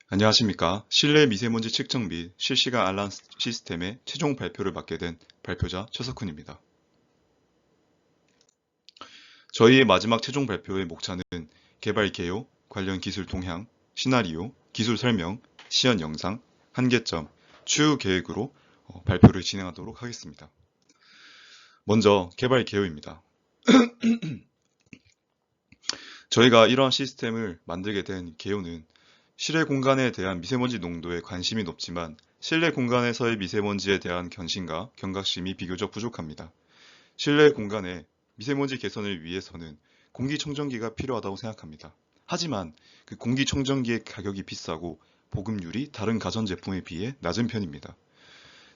안녕하십니까. 실내 미세먼지 측정 및 실시간 알람 시스템의 최종 발표를 맡게 된 발표자 최석훈입니다. 저희의 마지막 최종 발표의 목차는 개발 개요, 관련 기술 동향, 시나리오, 기술 설명, 시연 영상, 한계점, 추후 계획으로 발표를 진행하도록 하겠습니다. 먼저 개발 개요입니다. 저희가 이러한 시스템을 만들게 된 개요는 실외 공간에 대한 미세먼지 농도에 관심이 높지만 실내 공간에서의 미세먼지에 대한 견신과 경각심이 비교적 부족합니다. 실내 공간의 미세먼지 개선을 위해서는 공기청정기가 필요하다고 생각합니다. 하지만 그 공기청정기의 가격이 비싸고 보급률이 다른 가전제품에 비해 낮은 편입니다.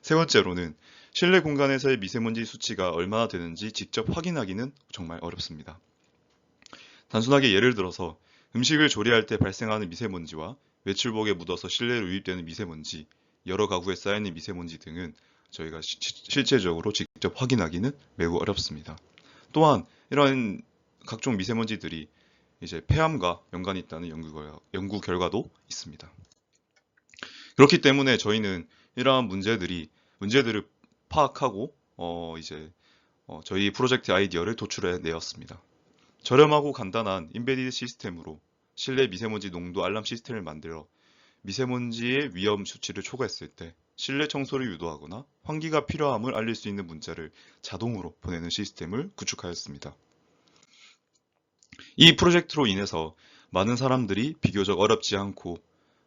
세 번째로는 실내 공간에서의 미세먼지 수치가 얼마나 되는지 직접 확인하기는 정말 어렵습니다. 단순하게 예를 들어서 음식을 조리할 때 발생하는 미세먼지와 외출복에 묻어서 실내로 유입되는 미세먼지, 여러 가구에 쌓여있는 미세먼지 등은 저희가 실제적으로 직접 확인하기는 매우 어렵습니다. 또한 이런 각종 미세먼지들이 이제 폐암과 연관이 있다는 연구 결과도 있습니다. 그렇기 때문에 저희는 이러한 문제들을 파악하고 저희 프로젝트 아이디어를 도출해 내었습니다. 저렴하고 간단한 인베디드 시스템으로 실내 미세먼지 농도 알람 시스템을 만들어 미세먼지의 위험 수치를 초과했을 때 실내 청소를 유도하거나 환기가 필요함을 알릴 수 있는 문자를 자동으로 보내는 시스템을 구축하였습니다. 이 프로젝트로 인해서 많은 사람들이 비교적 어렵지 않고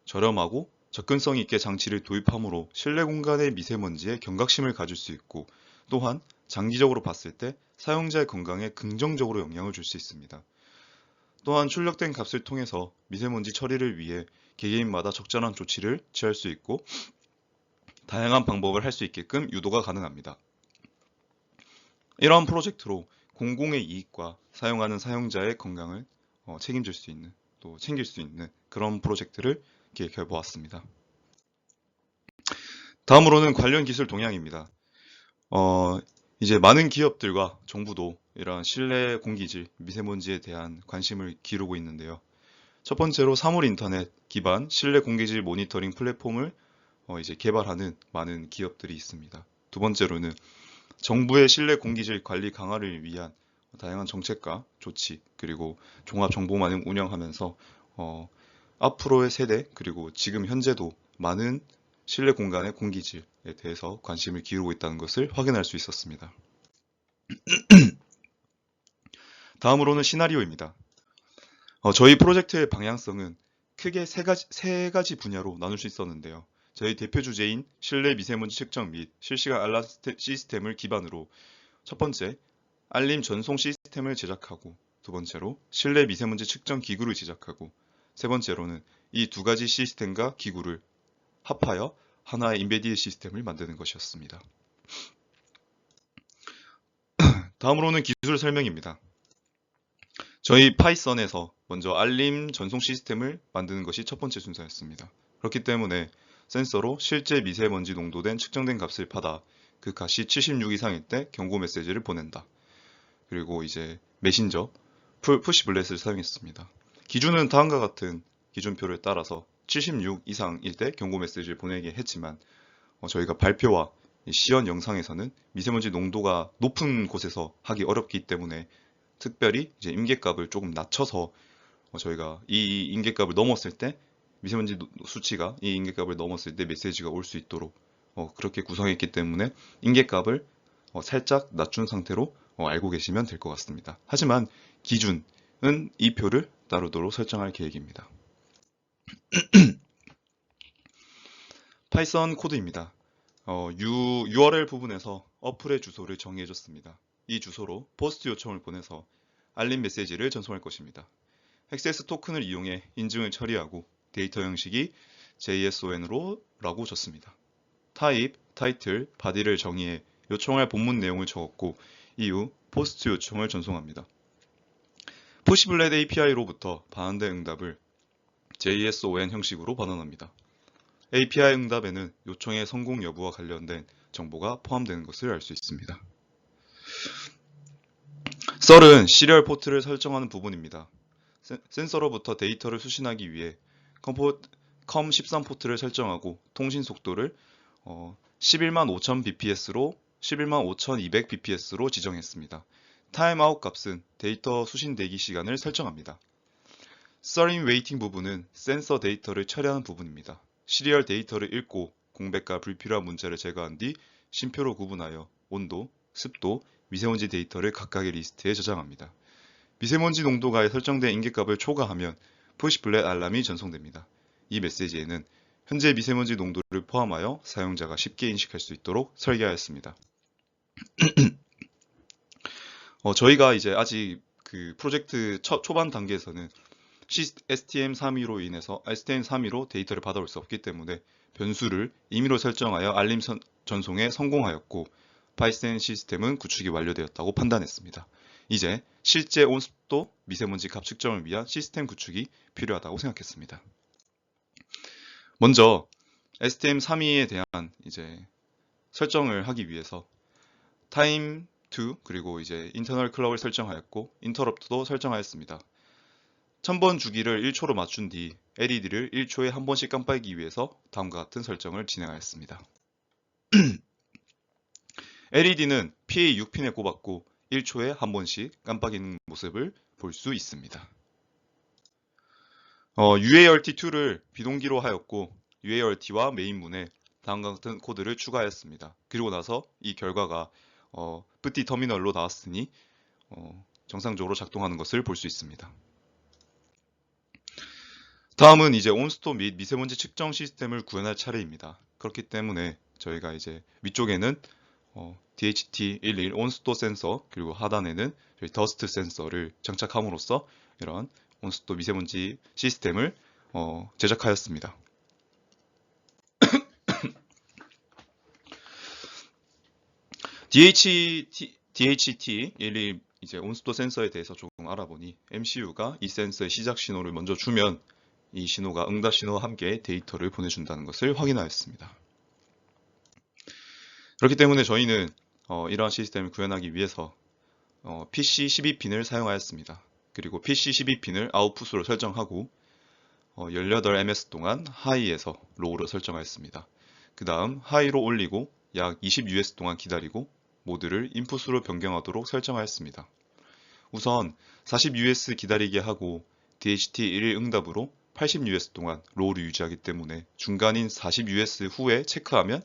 저렴하고 접근성 있게 장치를 도입함으로 실내 공간의 미세먼지에 경각심을 가질 수 있고 또한 장기적으로 봤을 때 사용자의 건강에 긍정적으로 영향을 줄 수 있습니다. 또한 출력된 값을 통해서 미세먼지 처리를 위해 개개인마다 적절한 조치를 취할 수 있고 다양한 방법을 할 수 있게끔 유도가 가능합니다. 이러한 프로젝트로 공공의 이익과 사용하는 사용자의 건강을 책임질 수 있는 또 챙길 수 있는 그런 프로젝트를 기획해 보았습니다. 다음으로는 관련 기술 동향입니다. 이제 많은 기업들과 정부도 이러한 실내 공기질, 미세먼지에 대한 관심을 기울이고 있는데요. 첫 번째로 사물 인터넷 기반 실내 공기질 모니터링 플랫폼을 이제 개발하는 많은 기업들이 있습니다. 두 번째로는 정부의 실내 공기질 관리 강화를 위한 다양한 정책과 조치 그리고 종합 정보망을 운영하면서 앞으로의 세대 그리고 지금 현재도 많은 실내 공간의 공기질에 대해서 관심을 기울이고 있다는 것을 확인할 수 있었습니다. 다음으로는 시나리오입니다. 저희 프로젝트의 방향성은 크게 세 가지 분야로 나눌 수 있었는데요. 저희 대표 주제인 실내 미세먼지 측정 및 실시간 알람 시스템을 기반으로 첫 번째, 알림 전송 시스템을 제작하고 두 번째로 실내 미세먼지 측정 기구를 제작하고 세 번째로는 이 두 가지 시스템과 기구를 합하여 하나의 인베디드 시스템을 만드는 것이었습니다. 다음으로는 기술 설명입니다. 저희 파이썬에서 먼저 알림 전송 시스템을 만드는 것이 첫 번째 순서였습니다. 그렇기 때문에 센서로 실제 미세먼지 농도된 측정된 값을 받아 그 값이 76 이상일 때 경고 메시지를 보낸다. 그리고 이제 메신저, 푸시 블렛을 사용했습니다. 기준은 다음과 같은 기준표를 따라서 76 이상일 때 경고 메시지를 보내게 했지만 저희가 발표와 시연 영상에서는 미세먼지 농도가 높은 곳에서 하기 어렵기 때문에 특별히 이제 임계값을 조금 낮춰서 저희가 이 임계값을 넘었을 때 미세먼지 수치가 이 임계값을 넘었을 때 메시지가 올 수 있도록 그렇게 구성했기 때문에 임계값을 살짝 낮춘 상태로 알고 계시면 될 것 같습니다. 하지만 기준은 이 표를 따르도록 설정할 계획입니다. 파이썬 코드입니다. URL 부분에서 어플의 주소를 정의해줬습니다. 이 주소로 포스트 요청을 보내서 알림 메시지를 전송할 것입니다. 액세스 토큰을 이용해 인증을 처리하고 데이터 형식이 JSON으로라고 줬습니다. 타입, 타이틀, 바디를 정의해 요청할 본문 내용을 적었고 이후 포스트 요청을 전송합니다. 푸시블렛 API로부터 반환된 응답을 JSON 형식으로 반환합니다. API 응답에는 요청의 성공 여부와 관련된 정보가 포함되는 것을 알 수 있습니다. 썰은 시리얼 포트를 설정하는 부분입니다. 센서로부터 데이터를 수신하기 위해 COM13 포트를 설정하고 통신 속도를 115,000 bps로 지정했습니다. 타임아웃 값은 데이터 수신 대기 시간을 설정합니다. 서링 웨이팅 부분은 센서 데이터를 처리하는 부분입니다. 시리얼 데이터를 읽고 공백과 불필요한 문자를 제거한 뒤 쉼표로 구분하여 온도, 습도, 미세먼지 데이터를 각각의 리스트에 저장합니다. 미세먼지 농도가 설정된 인계값을 초과하면 푸시 블렛 알람이 전송됩니다. 이 메시지에는 현재 미세먼지 농도를 포함하여 사용자가 쉽게 인식할 수 있도록 설계하였습니다. 저희가 이제 아직 그 프로젝트 초반 단계에서는 STM32로 인해서 STM32로 데이터를 받아올 수 없기 때문에 변수를 임의로 설정하여 알림 전송에 성공하였고 파이센 시스템은 구축이 완료되었다고 판단했습니다. 이제 실제 온습도 미세먼지 값 측정을 위한 시스템 구축이 필요하다고 생각했습니다. 먼저 STM32에 대한 이제 설정을 하기 위해서 time to 그리고 이제 internal clock을 설정하였고 interrupt도 설정하였습니다. 1000번 주기를 1초로 맞춘 뒤 LED를 1초에 한 번씩 깜빡이기 위해서 다음과 같은 설정을 진행하였습니다. LED는 PA 6핀에 꼽았고 1초에 한 번씩 깜빡이는 모습을 볼 수 있습니다. UART2를 비동기로 하였고 UART와 메인문에 다음과 같은 코드를 추가하였습니다. 그리고 나서 이 결과가 쁘띠 터미널로 나왔으니 정상적으로 작동하는 것을 볼 수 있습니다. 다음은 이제 온스톱 및 미세먼지 측정 시스템을 구현할 차례입니다. 그렇기 때문에 저희가 이제 위쪽에는 DHT11 온스톱 센서 그리고 하단에는 더스트 센서를 장착함으로써 이런 온스톱 미세먼지 시스템을 제작하였습니다. DHT11 이제 온습도 센서에 대해서 조금 알아보니 MCU가 이 센서의 시작 신호를 먼저 주면 이 신호가 응답 신호와 함께 데이터를 보내준다는 것을 확인하였습니다. 그렇기 때문에 저희는 이러한 시스템을 구현하기 위해서 PC12핀을 사용하였습니다. 그리고 PC12핀을 아웃풋으로 설정하고 18ms 동안 하이에서 로우로 설정하였습니다. 그 다음 하이로 올리고 약 20US 동안 기다리고 모드를 인풋으로 변경하도록 설정하였습니다. 우선 40US 기다리게 하고 DHT11 응답으로 80US 동안 로우를 유지하기 때문에 중간인 40US 후에 체크하면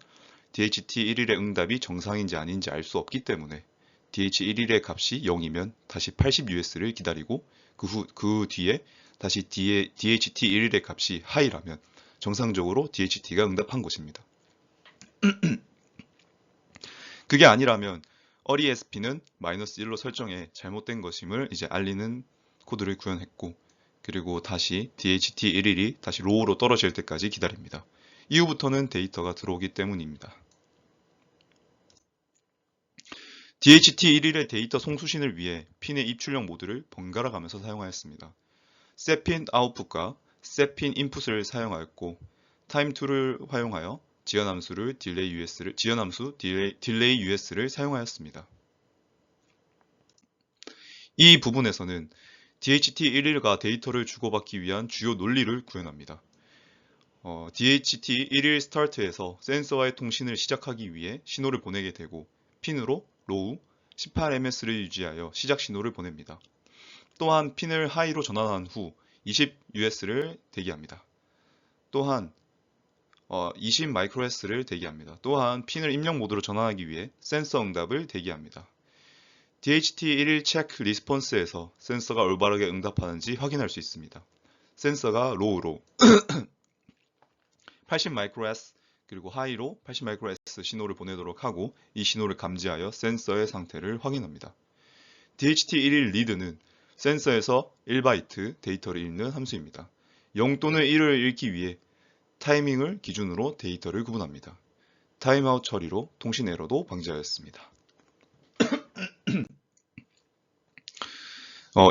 DHT11의 응답이 정상인지 아닌지 알 수 없기 때문에 DH11의 값이 0이면 다시 80US를 기다리고 그 뒤에 다시 DHT11의 값이 하이라면 정상적으로 DHT가 응답한 것입니다. 그게 아니라면 earlySP는 -1로 설정해 잘못된 것임을 이제 알리는 코드를 구현했고 그리고 다시 DHT11이 다시 로우로 떨어질 때까지 기다립니다. 이후부터는 데이터가 들어오기 때문입니다. DHT11의 데이터 송수신을 위해 핀의 입출력 모드를 번갈아 가면서 사용하였습니다. setPin output과 setPin input을 사용하였고 time2를 활용하여 지연함수 delay US를 사용하였습니다. 이 부분에서는 DHT11과 데이터를 주고받기 위한 주요 논리를 구현합니다. DHT11 스타트에서 센서와의 통신을 시작하기 위해 신호를 보내게 되고 핀으로 로우 18ms를 유지하여 시작 신호를 보냅니다. 또한 핀을 하이로 전환한 후 20US를 대기합니다. 또한 20 마이크로헤스를 대기합니다. 또한 핀을 입력 모드로 전환하기 위해 센서 응답을 대기합니다. DHT11 체크 리스폰스에서 센서가 올바르게 응답하는지 확인할 수 있습니다. 센서가 로우로 80 마이크로헤스 그리고 하이로 80 마이크로헤스 신호를 보내도록 하고 이 신호를 감지하여 센서의 상태를 확인합니다. DHT11 리드는 센서에서 1바이트 데이터를 읽는 함수입니다. 0 또는 1을 읽기 위해 타이밍을 기준으로 데이터를 구분합니다. 타임아웃 처리로 통신 에러도 방지하였습니다.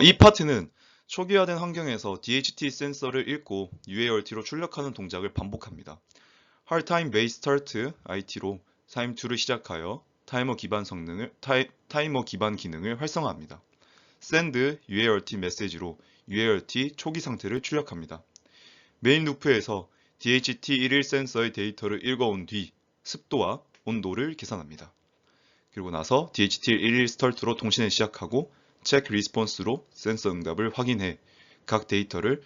이 파트는 초기화된 환경에서 DHT 센서를 읽고 UART로 출력하는 동작을 반복합니다. Hard Time Base Start IT로 time2를 시작하여 타이머 기반 기능을 활성화합니다. Send UART 메시지로 UART 초기 상태를 출력합니다. 메인 루프에서 DHT11 센서의 데이터를 읽어온 뒤 습도와 온도를 계산합니다. 그리고 나서 DHT11 스타트로 통신을 시작하고 체크 리스폰스로 센서 응답을 확인해 각 데이터를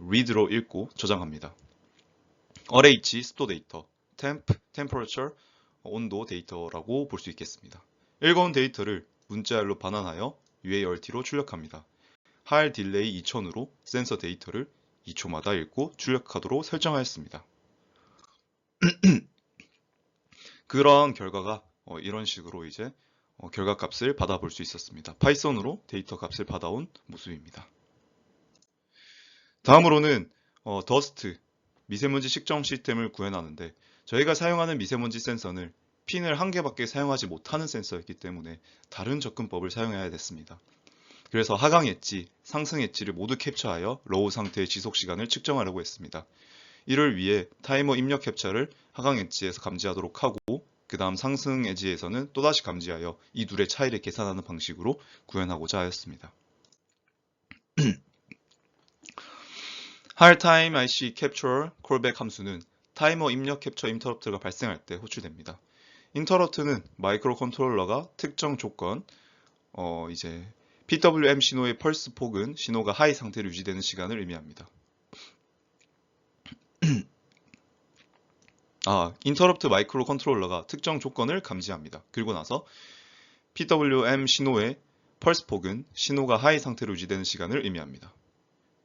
read로 읽고 저장합니다. RH 습도 데이터, temperature 온도 데이터라고 볼 수 있겠습니다. 읽어온 데이터를 문자열로 반환하여 UART로 출력합니다. 할 딜레이 2000으로 센서 데이터를 2초마다 읽고 출력하도록 설정하였습니다. 그런 결과가 이런 식으로 이제 결과값을 받아볼 수 있었습니다. 파이썬으로 데이터 값을 받아온 모습입니다. 다음으로는 더스트 미세먼지 측정 시스템을 구현하는데 저희가 사용하는 미세먼지 센서는 핀을 한 개밖에 사용하지 못하는 센서였기 때문에 다른 접근법을 사용해야 됐습니다. 그래서 하강 엣지, 상승 엣지를 모두 캡처하여 로우 상태의 지속 시간을 측정하려고 했습니다. 이를 위해 타이머 입력 캡처를 하강 엣지에서 감지하도록 하고 그 다음 상승 엣지에서는 또다시 감지하여 이 둘의 차이를 계산하는 방식으로 구현하고자 하였습니다. 할타임 IC Capture Callback 함수는 타이머 입력 캡처 인터럽트가 발생할 때 호출됩니다. 인터럽트는 마이크로 컨트롤러가 특정 조건, 이제 PWM 신호의 펄스 폭은 신호가 하이 상태로 유지되는 시간을 의미합니다. 인터럽트 마이크로 컨트롤러가 특정 조건을 감지합니다. 그리고 나서 PWM 신호의 펄스 폭은 신호가 하이 상태로 유지되는 시간을 의미합니다.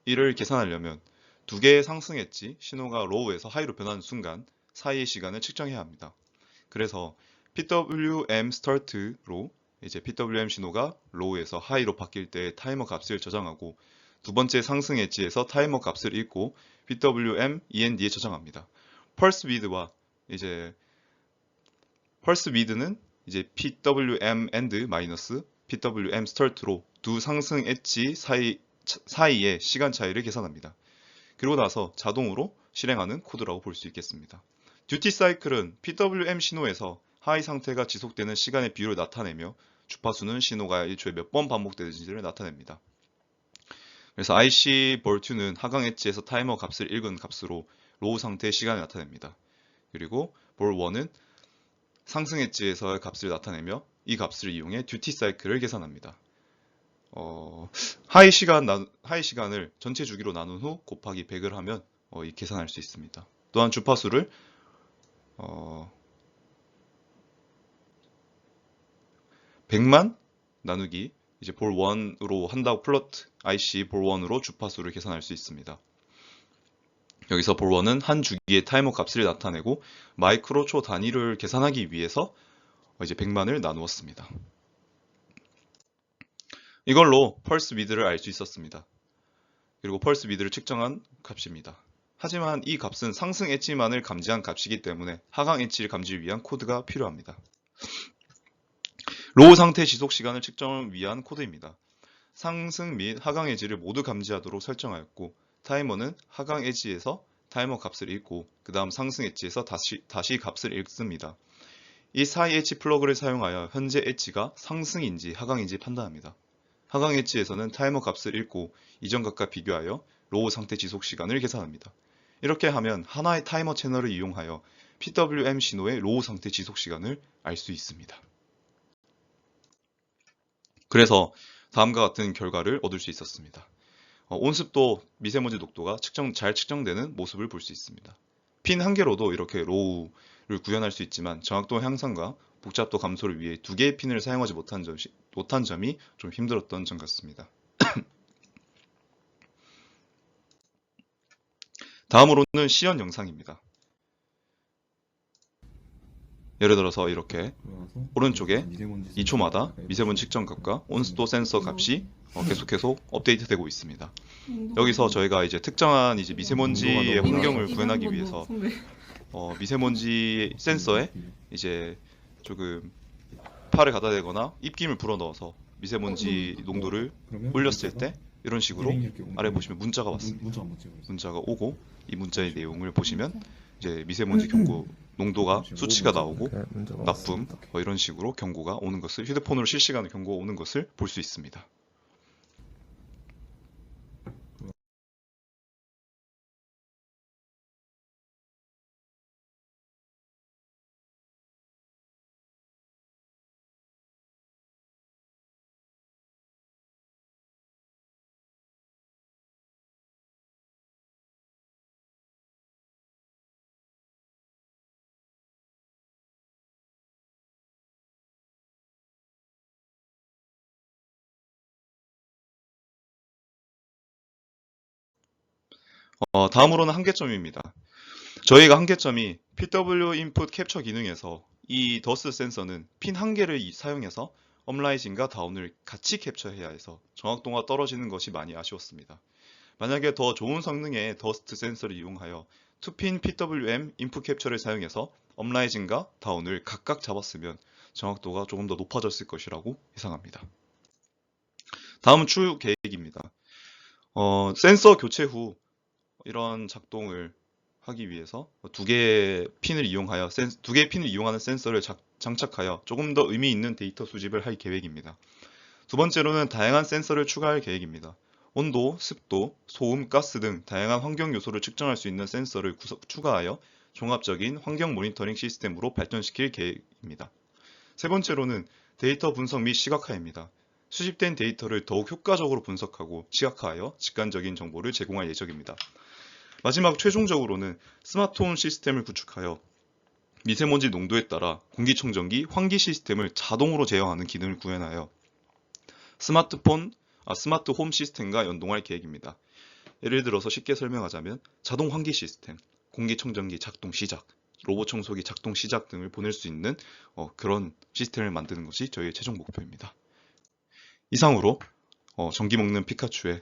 이를 계산하려면 두 개의 상승 엣지, 신호가 로우에서 하이로 변하는 순간 사이의 시간을 측정해야 합니다. 그래서 PWM start로 이제 PWM 신호가 로우에서 하이로 바뀔 때 타이머 값을 저장하고 두 번째 상승 엣지에서 타이머 값을 읽고 PWM END에 저장합니다. 펄스 위드와 이제 펄스 위드는 이제 PWM end 마이너스 PWM start로 두 상승 엣지 사이의 시간 차이를 계산합니다. 그리고 나서 자동으로 실행하는 코드라고 볼 수 있겠습니다. 듀티 사이클은 PWM 신호에서 하이 상태가 지속되는 시간의 비율을 나타내며 주파수는 신호가 1초에 몇 번 반복되는지를 나타냅니다. 그래서 IC 볼2는 하강 엣지에서 타이머 값을 읽은 값으로 로우 상태의 시간을 나타냅니다. 그리고 볼1은 상승 엣지에서의 값을 나타내며 이 값을 이용해 듀티 사이클을 계산합니다. 하이 시간을 전체 주기로 나눈 후 곱하기 100을 하면 계산할 수 있습니다. 또한 주파수를 100만 나누기 이제 볼 1으로 한다고 플러트 IC 볼 1으로 주파수를 계산할 수 있습니다. 여기서 볼 1은 한 주기의 타이머 값을 나타내고 마이크로 초 단위를 계산하기 위해서 이제 100만을 나누었습니다. 이걸로 펄스 위드를 알 수 있었습니다. 그리고 펄스 위드를 측정한 값입니다. 하지만 이 값은 상승 엣지만을 감지한 값이기 때문에 하강 엣지를 감지를 위한 코드가 필요합니다. 로우 상태 지속 시간을 측정을 위한 코드입니다. 상승 및 하강 엣지를 모두 감지하도록 설정하였고 타이머는 하강 엣지에서 타이머 값을 읽고 그 다음 상승 엣지에서 다시 값을 읽습니다. 이 사이 엣지 플러그를 사용하여 현재 엣지가 상승인지 하강인지 판단합니다. 하강 엣지에서는 타이머 값을 읽고 이전 값과 비교하여 로우 상태 지속 시간을 계산합니다. 이렇게 하면 하나의 타이머 채널을 이용하여 PWM 신호의 로우 상태 지속 시간을 알 수 있습니다. 그래서 다음과 같은 결과를 얻을 수 있었습니다. 온습도, 미세먼지 녹도가 잘 측정되는 모습을 볼 수 있습니다. 핀 한 개로도 이렇게 로우를 구현할 수 있지만 정확도 향상과 복잡도 감소를 위해 두 개의 핀을 사용하지 못한 점이 좀 힘들었던 점 같습니다. 다음으로는 시연 영상입니다. 예를 들어서 이렇게 오른쪽에 2초마다 미세먼지 측정 값과 온습도 센서 값이 계속 업데이트되고 있습니다. 여기서 저희가 이제 특정한 이제 미세먼지의 환경을 구현하기 위해서 미세먼지 센서에 이제 조금 팔을 갖다 대거나 입김을 불어넣어서 미세먼지 농도를 올렸을 때 이런 식으로 아래 보시면 문자가 왔습니다. 문자가 오고 이 문자의 내용을 보시면 이제 미세먼지 경고 농도가 수치가 나오고 나쁨 이런 식으로 경고가 오는 것을 휴대폰으로 실시간으로 경고가 오는 것을 볼 수 있습니다. 다음으로는 한계점입니다. 저희가 한계점이 PW 인풋 캡처 기능에서 이 더스트 센서는 핀 한 개를 사용해서 업라이징과 다운을 같이 캡처해야 해서 정확도가 떨어지는 것이 많이 아쉬웠습니다. 만약에 더 좋은 성능의 더스트 센서를 이용하여 2핀 PWM 인풋 캡처를 사용해서 업라이징과 다운을 각각 잡았으면 정확도가 조금 더 높아졌을 것이라고 예상합니다. 다음은 추후 계획입니다. 센서 교체 후 이런 작동을 하기 위해서 두 개의 핀을 이용하는 센서를 장착하여 조금 더 의미 있는 데이터 수집을 할 계획입니다. 두 번째로는 다양한 센서를 추가할 계획입니다. 온도, 습도, 소음, 가스 등 다양한 환경 요소를 측정할 수 있는 센서를 추가하여 종합적인 환경 모니터링 시스템으로 발전시킬 계획입니다. 세 번째로는 데이터 분석 및 시각화입니다. 수집된 데이터를 더욱 효과적으로 분석하고 시각화하여 직관적인 정보를 제공할 예정입니다. 마지막 최종적으로는 스마트홈 시스템을 구축하여 미세먼지 농도에 따라 공기청정기, 환기 시스템을 자동으로 제어하는 기능을 구현하여 스마트홈 시스템과 연동할 계획입니다. 예를 들어서 쉽게 설명하자면 자동 환기 시스템, 공기청정기 작동 시작, 로봇 청소기 작동 시작 등을 보낼 수 있는 그런 시스템을 만드는 것이 저희의 최종 목표입니다. 이상으로 전기 먹는 피카츄의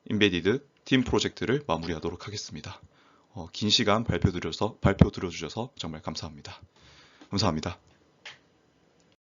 인베디드 팀 프로젝트를 마무리하도록 하겠습니다. 긴 시간 발표 들어주셔서 정말 감사합니다. 감사합니다.